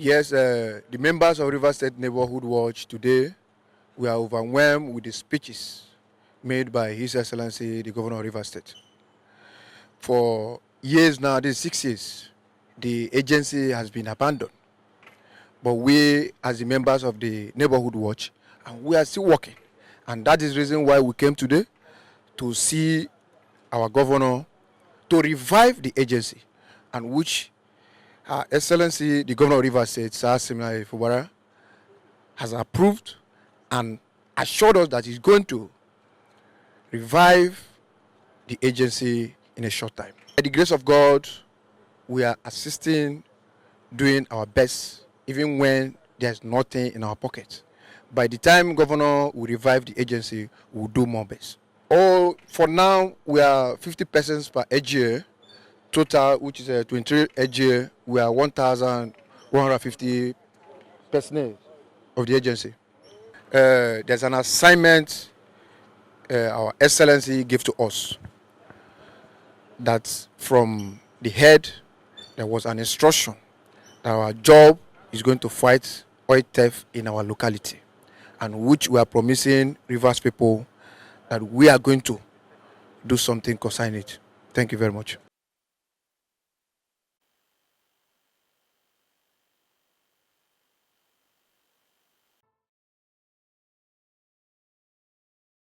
Yes, the members of River State Neighbourhood Watch today, we are overwhelmed with the speeches made by His Excellency, the Governor of River State. For years now, this is 6 years, the agency has been abandoned. But we, as the members of the Neighbourhood Watch, and we are still working. And that is the reason why we came today to see our governor to revive the agency, and which Her Excellency, the Governor of River State, Sir Siminalayi Fubara, has approved and assured us that he's going to revive the agency in a short time. By the grace of God, we are assisting, doing our best, even when there's nothing in our pocket. By the time Governor will revive the agency, we'll do more best. For now, we are 50 persons per year. Total, which is 23 year, we are 1,150 personnel of the agency. There's an assignment our Excellency gave to us, that from the head there was an instruction that our job is going to fight oil theft in our locality, and which we are promising Rivers people that we are going to do something concerning it. Thank you very much.